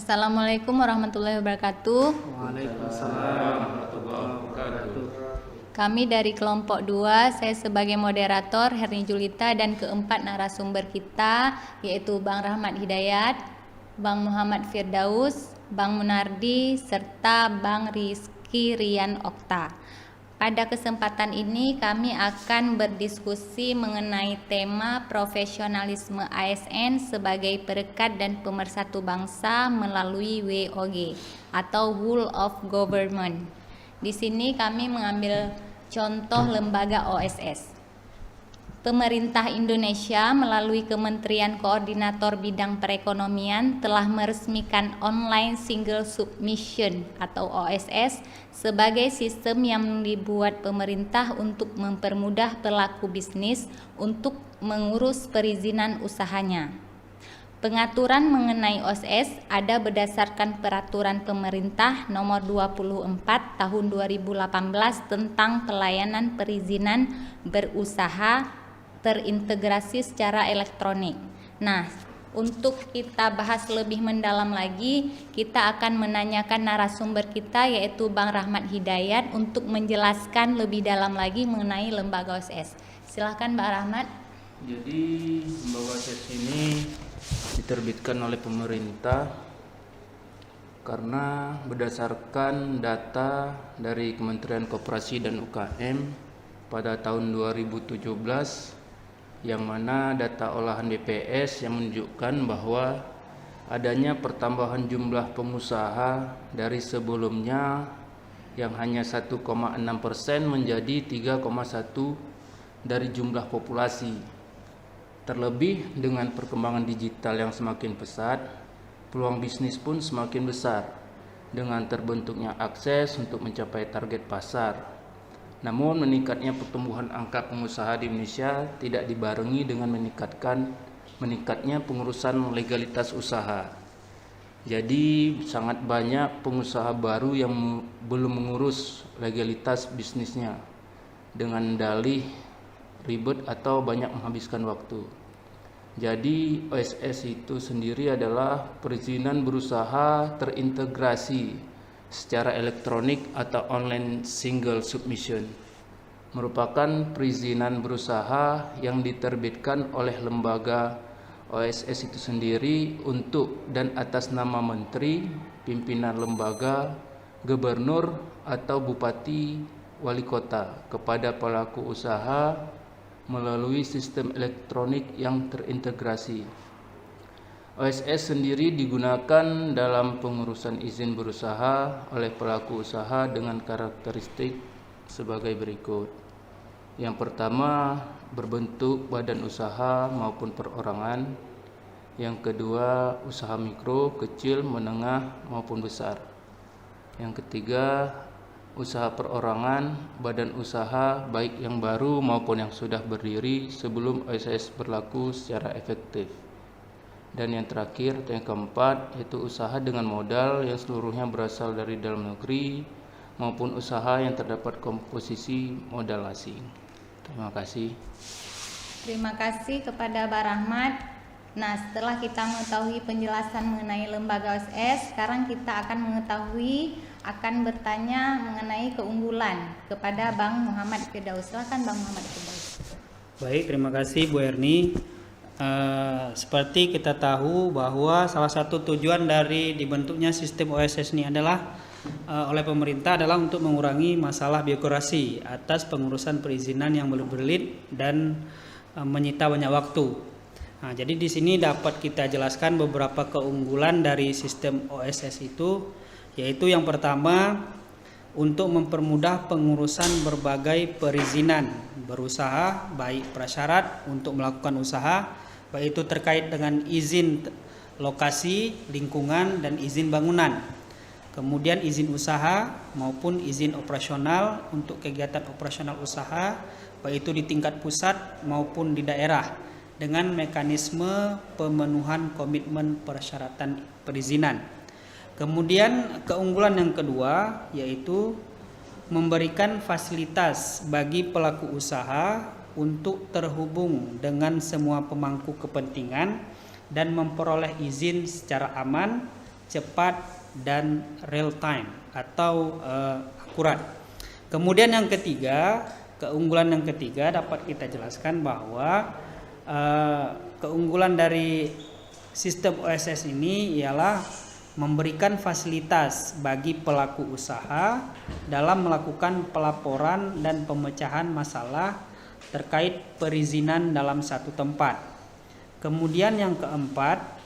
Assalamualaikum warahmatullahi wabarakatuh. Waalaikumsalam warahmatullahi wabarakatuh. Kami dari kelompok 2, saya sebagai moderator Herni Julita, dan keempat narasumber kita yaitu Bang Rahmat Hidayat, Bang Muhammad Firdaus, Bang Munardi, serta Bang Rizky Rian Okta. Pada kesempatan ini kami akan berdiskusi mengenai tema profesionalisme ASN sebagai perekat dan pemersatu bangsa melalui WOG atau Whole of Government. Di sini kami mengambil contoh lembaga OSS. Pemerintah Indonesia melalui Kementerian Koordinator Bidang Perekonomian telah meresmikan Online Single Submission atau OSS sebagai sistem yang dibuat pemerintah untuk mempermudah pelaku bisnis untuk mengurus perizinan usahanya. Pengaturan mengenai OSS ada berdasarkan Peraturan Pemerintah Nomor 24 Tahun 2018 tentang pelayanan perizinan berusaha terintegrasi secara elektronik. Nah, untuk kita bahas lebih mendalam lagi, kita akan menanyakan narasumber kita yaitu Bang Rahmat Hidayat untuk menjelaskan lebih dalam lagi mengenai lembaga OSS. Silakan Bang Rahmat. Jadi lembaga OSS ini diterbitkan oleh pemerintah karena berdasarkan data dari Kementerian Koperasi dan UKM pada tahun 2017, yang mana data olahan BPS yang menunjukkan bahwa adanya pertambahan jumlah pengusaha dari sebelumnya yang hanya 1,6% menjadi 3,1% dari jumlah populasi. Terlebih dengan perkembangan digital yang semakin pesat, peluang bisnis pun semakin besar dengan terbentuknya akses untuk mencapai target pasar. Namun meningkatnya pertumbuhan angka pengusaha di Indonesia tidak dibarengi dengan meningkatnya pengurusan legalitas usaha. Jadi sangat banyak pengusaha baru yang belum mengurus legalitas bisnisnya dengan dalih ribet atau banyak menghabiskan waktu. Jadi OSS itu sendiri adalah perizinan berusaha terintegrasi secara elektronik atau online single submission, merupakan perizinan berusaha yang diterbitkan oleh lembaga OSS itu sendiri untuk dan atas nama menteri, pimpinan lembaga, gubernur atau bupati, wali kota kepada pelaku usaha melalui sistem elektronik yang terintegrasi. OSS sendiri digunakan dalam pengurusan izin berusaha oleh pelaku usaha dengan karakteristik sebagai berikut. Yang pertama, berbentuk badan usaha maupun perorangan. Yang kedua, usaha mikro, kecil, menengah maupun besar. Yang ketiga, usaha perorangan, badan usaha baik yang baru maupun yang sudah berdiri sebelum OSS berlaku secara efektif. Dan yang terakhir, yang keempat, yaitu usaha dengan modal yang seluruhnya berasal dari dalam negeri maupun usaha yang terdapat komposisi modal asing. Terima kasih. Terima kasih kepada Bang Rahmat. Nah, setelah kita mengetahui penjelasan mengenai lembaga OSS, sekarang kita akan bertanya mengenai keunggulan kepada Bang Muhammad Firdaus. Silakan Bang Muhammad Firdaus. Baik, terima kasih Bu Erni. Seperti kita tahu bahwa salah satu tujuan dari dibentuknya sistem OSS ini adalah oleh pemerintah adalah untuk mengurangi masalah birokrasi atas pengurusan perizinan yang berbelit dan menyita banyak waktu. Nah, jadi di sini dapat kita jelaskan beberapa keunggulan dari sistem OSS itu, yaitu yang pertama, untuk mempermudah pengurusan berbagai perizinan berusaha, baik prasyarat untuk melakukan usaha, baik itu terkait dengan izin lokasi, lingkungan, dan izin bangunan. Kemudian izin usaha maupun izin operasional untuk kegiatan operasional usaha, baik itu di tingkat pusat maupun di daerah, dengan mekanisme pemenuhan komitmen persyaratan perizinan. Kemudian keunggulan yang kedua yaitu memberikan fasilitas bagi pelaku usaha untuk terhubung dengan semua pemangku kepentingan dan memperoleh izin secara aman, cepat, dan real time atau akurat. Kemudian yang ketiga, keunggulan yang ketiga dapat kita jelaskan bahwa keunggulan dari sistem OSS ini ialah memberikan fasilitas bagi pelaku usaha dalam melakukan pelaporan dan pemecahan masalah terkait perizinan dalam satu tempat. Kemudian yang keempat,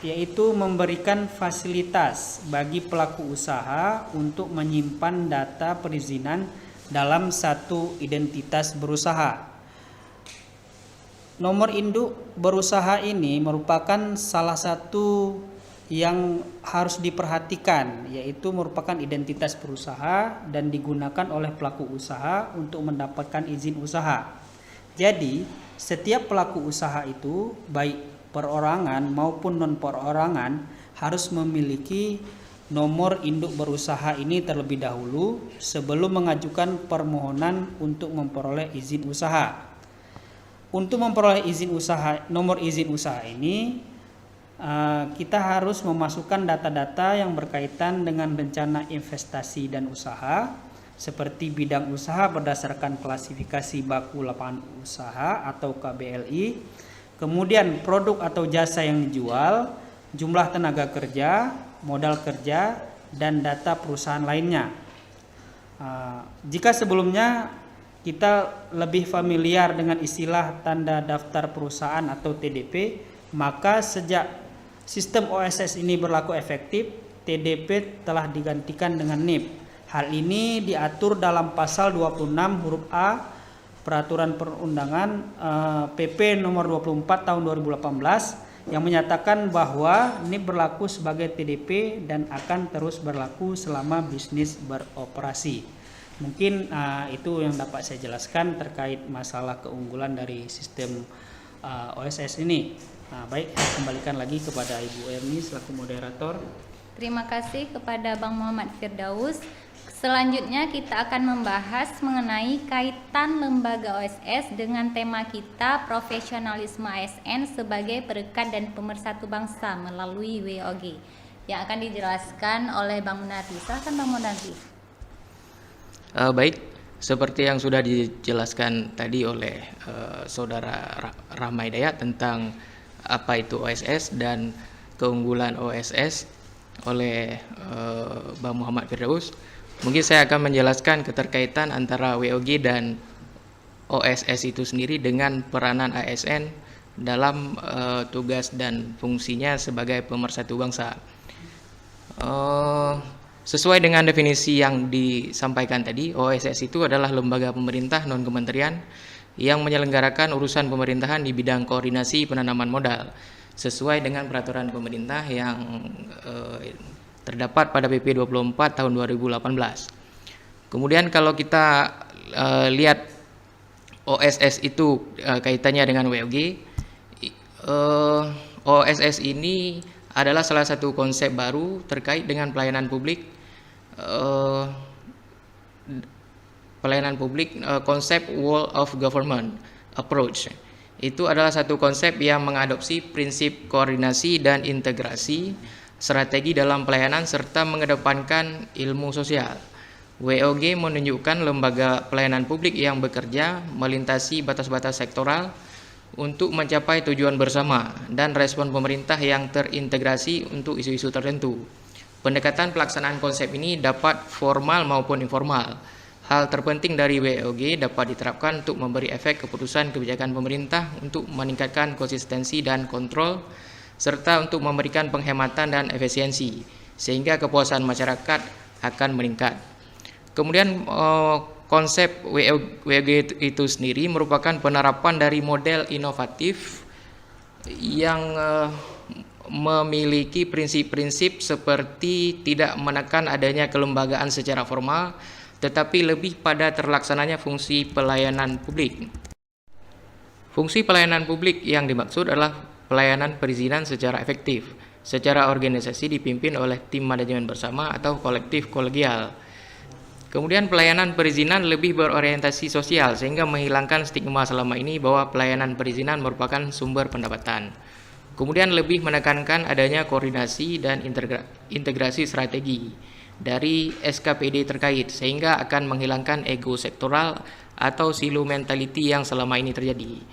yaitu memberikan fasilitas bagi pelaku usaha untuk menyimpan data perizinan dalam satu identitas berusaha. Nomor induk berusaha ini merupakan salah satu yang harus diperhatikan, yaitu merupakan identitas berusaha dan digunakan oleh pelaku usaha untuk mendapatkan izin usaha. Jadi, setiap pelaku usaha itu, baik perorangan maupun non-perorangan, harus memiliki nomor induk berusaha ini terlebih dahulu sebelum mengajukan permohonan untuk memperoleh izin usaha. Untuk memperoleh izin usaha, nomor izin usaha ini kita harus memasukkan data-data yang berkaitan dengan rencana investasi dan usaha, seperti bidang usaha berdasarkan klasifikasi baku lapangan usaha atau KBLI, kemudian produk atau jasa yang dijual, jumlah tenaga kerja, modal kerja, dan data perusahaan lainnya. Jika sebelumnya kita lebih familiar dengan istilah tanda daftar perusahaan atau TDP, maka sejak sistem OSS ini berlaku efektif, TDP telah digantikan dengan NIP. Hal ini diatur dalam pasal 26 huruf A Peraturan Perundangan PP nomor 24 tahun 2018 yang menyatakan bahwa NIP berlaku sebagai TDP dan akan terus berlaku selama bisnis beroperasi. Mungkin itu yang dapat saya jelaskan terkait masalah keunggulan dari sistem OSS ini. Baik, saya kembalikan lagi kepada Ibu Erni selaku moderator. Terima kasih kepada Bang Muhammad Firdaus. Selanjutnya kita akan membahas mengenai kaitan lembaga OSS dengan tema kita profesionalisme ASN sebagai perekat dan pemersatu bangsa melalui WOG yang akan dijelaskan oleh Bang Munardi. Silakan Bang Munardi. Baik, seperti yang sudah dijelaskan tadi oleh Saudara Rahma Hidayat tentang apa itu OSS dan keunggulan OSS oleh Bang Muhammad Firdaus, mungkin saya akan menjelaskan keterkaitan antara WOG dan OSS itu sendiri dengan peranan ASN dalam tugas dan fungsinya sebagai pemersatu bangsa. Sesuai dengan definisi yang disampaikan tadi, OSS itu adalah lembaga pemerintah non-kementerian yang menyelenggarakan urusan pemerintahan di bidang koordinasi penanaman modal sesuai dengan peraturan pemerintah yang terdapat pada PP 24 tahun 2018. Kemudian kalau kita lihat OSS itu kaitannya dengan WOG, OSS ini adalah salah satu konsep baru terkait dengan pelayanan publik. Konsep Whole of Government Approach itu adalah satu konsep yang mengadopsi prinsip koordinasi dan integrasi strategi dalam pelayanan serta mengedepankan ilmu sosial. WOG menunjukkan lembaga pelayanan publik yang bekerja melintasi batas-batas sektoral untuk mencapai tujuan bersama dan respon pemerintah yang terintegrasi untuk isu-isu tertentu. Pendekatan pelaksanaan konsep ini dapat formal maupun informal. Hal terpenting dari WOG dapat diterapkan untuk memberi efek keputusan kebijakan pemerintah untuk meningkatkan konsistensi dan kontrol, serta untuk memberikan penghematan dan efisiensi, sehingga kepuasan masyarakat akan meningkat. Kemudian konsep WOG itu sendiri merupakan penerapan dari model inovatif yang memiliki prinsip-prinsip seperti tidak menekan adanya kelembagaan secara formal, tetapi lebih pada terlaksananya fungsi pelayanan publik. Fungsi pelayanan publik yang dimaksud adalah pelayanan perizinan secara efektif, secara organisasi dipimpin oleh tim manajemen bersama atau kolektif kolegial. Kemudian pelayanan perizinan lebih berorientasi sosial sehingga menghilangkan stigma selama ini bahwa pelayanan perizinan merupakan sumber pendapatan. Kemudian lebih menekankan adanya koordinasi dan integrasi strategi dari SKPD terkait sehingga akan menghilangkan ego sektoral atau silo mentality yang selama ini terjadi.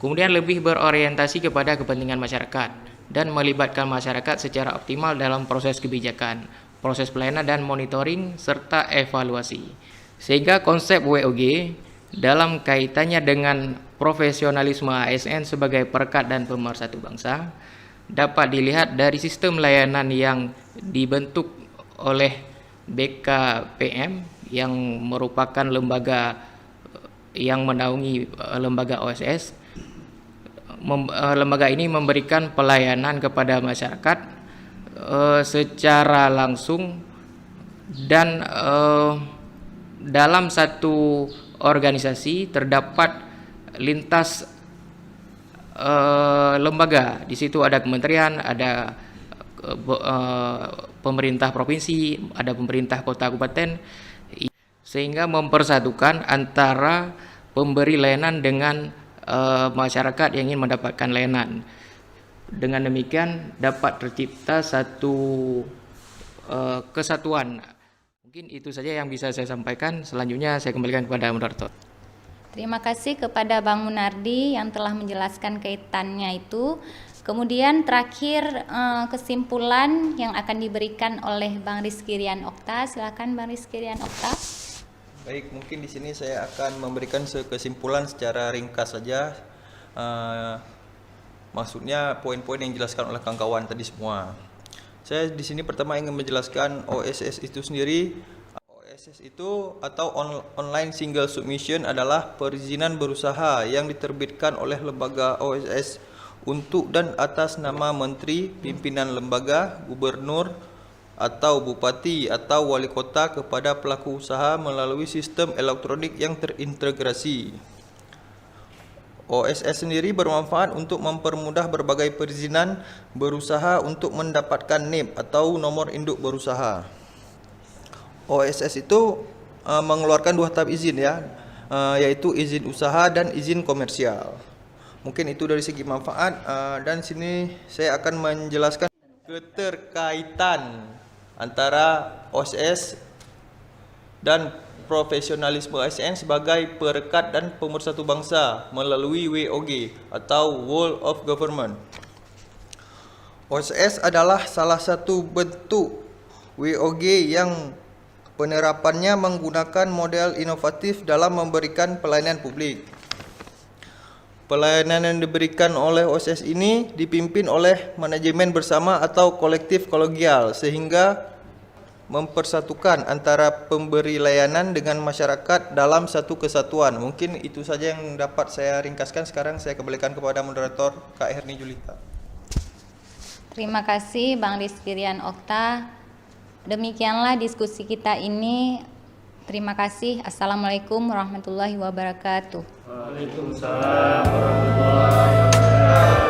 Kemudian lebih berorientasi kepada kepentingan masyarakat dan melibatkan masyarakat secara optimal dalam proses kebijakan, proses pelayanan dan monitoring serta evaluasi. Sehingga konsep WOG dalam kaitannya dengan profesionalisme ASN sebagai perekat dan pemersatu bangsa dapat dilihat dari sistem layanan yang dibentuk oleh BKPM yang merupakan lembaga yang menaungi lembaga OSS. Lembaga ini memberikan pelayanan kepada masyarakat secara langsung dan dalam satu organisasi terdapat lintas lembaga. Di situ ada kementerian, ada pemerintah provinsi, ada pemerintah kota kabupaten, sehingga mempersatukan antara pemberi layanan dengan masyarakat yang ingin mendapatkan layanan. Dengan demikian dapat tercipta satu kesatuan. Mungkin itu saja yang bisa saya sampaikan. Selanjutnya saya kembalikan kepada moderator. Terima kasih kepada Bang Munardi yang telah menjelaskan kaitannya itu. Kemudian terakhir kesimpulan yang akan diberikan oleh Bang Rizky Rian Okta. Silakan Bang Rizky Rian Okta. Baik, mungkin di sini saya akan memberikan kesimpulan secara ringkas saja. Maksudnya poin-poin yang dijelaskan oleh kawan-kawan tadi semua. Saya di sini pertama ingin menjelaskan OSS itu sendiri. OSS itu atau Online Single Submission adalah perizinan berusaha yang diterbitkan oleh lembaga OSS untuk dan atas nama menteri, pimpinan lembaga, gubernur, atau bupati atau wali kota kepada pelaku usaha melalui sistem elektronik yang terintegrasi. OSS sendiri bermanfaat untuk mempermudah berbagai perizinan berusaha untuk mendapatkan NIP atau nomor induk berusaha. OSS itu mengeluarkan 2 tahap izin ya, yaitu izin usaha dan izin komersial. Mungkin itu dari segi manfaat, dan sini saya akan menjelaskan keterkaitan antara OSS dan profesionalisme ASN sebagai perekat dan pemersatu bangsa melalui WOG atau Whole of Government. OSS adalah salah satu bentuk WOG yang penerapannya menggunakan model inovatif dalam memberikan pelayanan publik. Pelayanan yang diberikan oleh OSS ini dipimpin oleh manajemen bersama atau kolektif kolegial sehingga mempersatukan antara pemberi layanan dengan masyarakat dalam satu kesatuan. Mungkin itu saja yang dapat saya ringkaskan. Sekarang saya kembalikan kepada moderator Kak Herni Julita. Terima kasih Bang Rizky Rian Okta. Demikianlah diskusi kita ini. Terima kasih. Assalamualaikum warahmatullahi wabarakatuh. Waalaikumsalam warahmatullahi wabarakatuh.